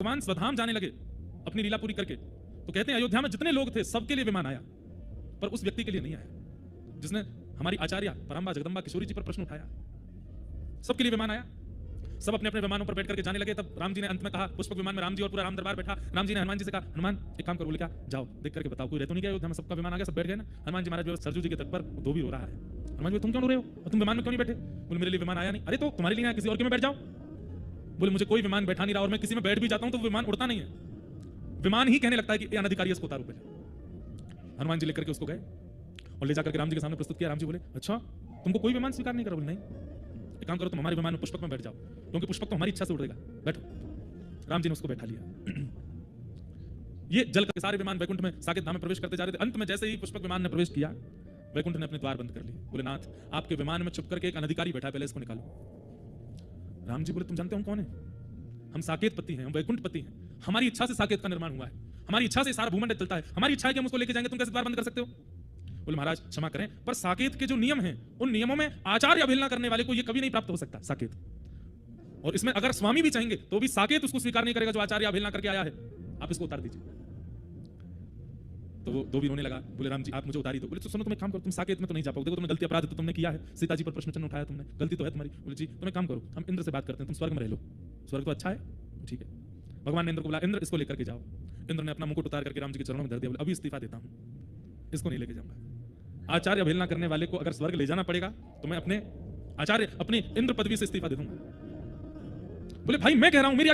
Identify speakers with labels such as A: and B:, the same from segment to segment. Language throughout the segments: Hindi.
A: भगवान स्वधाम जाने लगे अपनी लीला पूरी करके, तो कहते हैं अयोध्या में जितने लोग थे सबके लिए विमान आया, पर उस व्यक्ति के लिए नहीं आया जिसने हमारी आचार्य परांबा जगदम्बा किशोरी जी पर प्रश्न उठाया। सबके लिए विमान आया, सब अपने अपने विमानों पर बैठ करके जाने लगे। तब राम जी ने अंत में कहा, पुष्पक विमान में राम जी और पूरा राम दरबार बैठा। राम जी ने हनुमान जी से कहा, हनुमान एक काम करो, बोले क्या, जाओ देख करके बताओ कोई रह तो नहीं गया अयोध्या में, सबका विमान आ गया, सब बैठ गए ना। हनुमान जी महाराज सरजू जी के तट पर धोबी रो रहा है। हनुमान जी तुम क्यों रो रहे हो, और तुम विमान में क्यों नहीं बैठे? बोले मेरे लिए विमान आया नहीं। अरे तो तुम्हारे लिए आया, किसी और के में बैठ जाओ। बोले मुझे कोई विमान बैठा नहीं रहा, और मैं किसी में बैठ भी जाता हूं तो विमान उड़ता नहीं है, विमान ही कहने लगता है कि ये अनधिकारी इसको उतारो पहले। हनुमान जी लेकर के उसको गए और ले जाकर के राम जी के सामने प्रस्तुत किया। राम जी बोले अच्छा तुमको कोई विमान स्वीकार नहीं करा? बोले नहीं। एक काम करो, तुम हमारे विमान में पुष्पक में बैठ जाओ, क्योंकि पुष्पक तो हमारी इच्छा से उड़ेगा, बैठो। राम जी ने उसको बैठा लिया। ये जल के सारे विमान वैकुंठ में साकेत धाम में प्रवेश करते जा रहे थे। अंत में जैसे ही पुष्पक विमान ने प्रवेश किया, वैकुंठ ने अपने द्वार बंद कर लिए। बोले नाथ आपके विमान में छुप करके एक अनधिकारी बैठा है, पहले इसको निकालो। राम जी बोले तुम जानते हो हम कौन है? हम साकेत पति हैं, हम वैकुंठ पति हैं, हमारी इच्छा से साकेत का निर्माण हुआ है, हमारी इच्छा से सारा भूमंडल चलता है, हमारी इच्छा है कि हम उसको लेके जाएंगे, तुम कैसे द्वार बंद कर सकते हो? बोले महाराज क्षमा करें, पर साकेत के जो नियम हैं उन नियमों में आचार्य अवहेलना करने वाले को ये कभी नहीं प्राप्त हो सकता साकेत। और इसमें अगर स्वामी भी चाहेंगे तो भी साकेत उसको स्वीकार नहीं करेगा जो आचार्य अवहेलना करके आया है, आप इसको उतार दीजिए। तो वो धोबी रोने लगा। बोले राम जी आप मुझे उतारी दो। बोले तो सुनो, तुम एक काम करो, तुम साकेत में तो नहीं जा पाओगे, देखो तुमने गलती अपराध तो तुमने किया है, सीता जी पर प्रश्न चिन्ह उठाया तुमने, गलती तो है तुम्हारी। बोले जी तुम एक काम करो, हम इंद्र से बात करते हैं, तुम स्वर्ग में रह लो, स्वर्ग तो अच्छा है, ठीक है। भगवान ने इंद्र को बोला, इंद्र इसको लेकर के जाओ। इंद्र ने अपना मुकुट उतार करके राम जी के चरणों में धर दिया। बोले अभी इस्तीफा देता हूं, इसको नहीं लेके जाऊंगा। आचार्य अवहेलना करने वाले को अगर स्वर्ग ले जाना पड़ेगा तो मैं अपने आचार्य अपनी इंद्र पदवी से इस्तीफा दे दूंगा। बोले भाई मैं कह रहा हूं मेरी।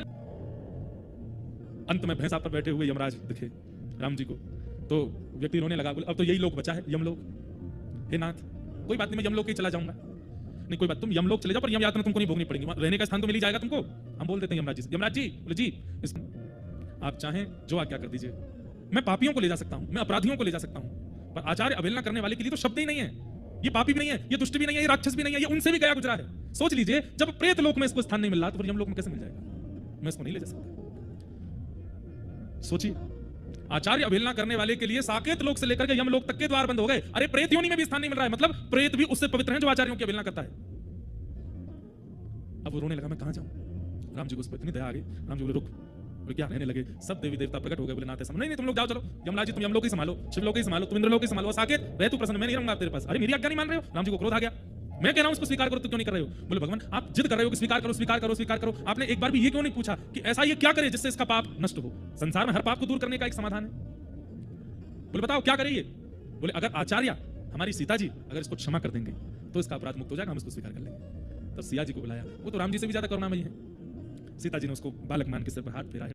A: अंत में भैंसा पर बैठे हुए यमराज दिखे राम जी को, तो व्यक्ति रोने लगा। बोले अब तो यही लोग बचा है, यमलोक। हे नाथ कोई बात नहीं, मैं यमलोक ही चला जाऊंगा। नहीं कोई बात, तुम यमलोक चले जाओ, पर यम यातना तुमको नहीं भोगनी पड़ेगी, रहने का स्थान तो मिल ही जाएगा तुमको। हम बोल देते हैं यमराज जी से। यमराज जी बोले जी आप चाहें जो आज्ञा कर दीजिए, मैं पापियों को ले जा सकता हूं, मैं अपराधियों को ले जा सकता हूं, पर आचार्य अवहेलना करने वाले के लिए तो शब्द ही नहीं है। ये पापी भी नहीं है, ये दुष्ट भी नहीं है, ये राक्षस भी नहीं है, ये उनसे भी गया गुजरा है। सोच लीजिए जब प्रेत लोक में इसको स्थान नहीं मिल रहा तो फिर यमलोक में कैसे मिल जाएगा? मैं इसको नहीं ले जा सकता। सोचिए, आचार्य अवहेलना करने वाले के लिए साकेत लोक से लेकर के यमलोक तक के द्वार बंद हो गए। अरे प्रेत योनि में भी स्थान नहीं मिल रहा है, मतलब प्रेत भी उससे पवित्र हैं जो आचार्यों की अवहेलना करता है। अब वो रोने लगा, मैं कहां जाऊं? राम जी को उस पर इतनी दया आ गई। राम जी बोले रुक। बोले क्या? रहने लगे। सब देवी देवता प्रकट हो गए। बोले नाथ ऐसा नहीं, तुम लोग जाओ, चलो यमराज जी तुम यमलोक ही संभालो, शिवलोक ही संभालो, तुम इंद्रलोक ही संभालो, साकेत रह तू प्रसन्न, मैं नहीं रहूंगा तेरे पास। अरे मेरी आज्ञा नहीं मान रहे हो? राम जी को क्रोध आ गया। मैं कह रहा हूं इसको स्वीकार करो, तो क्यों नहीं कर रहे हो? बोले भगवान आप जिद कर रहे हो कि स्वीकार करो स्वीकार करो स्वीकार करो, आपने एक बार भी ये क्यों नहीं पूछा कि ऐसा ये क्या करे जिससे इसका पाप नष्ट हो? संसार में हर पाप को दूर करने का एक समाधान है। बोले बताओ क्या करिए? बोले अगर आचार्य हमारी सीता जी अगर इसको क्षमा कर देंगे तो इसका अपराध मुक्त हो जाएगा, हम इसको स्वीकार कर लेंगे। तब सिया जी को बुलाया, वो तो राम जी से भी ज्यादा करुणामयी है। सीता जी ने उसको बालक मान के सिर पर हाथ फेरा।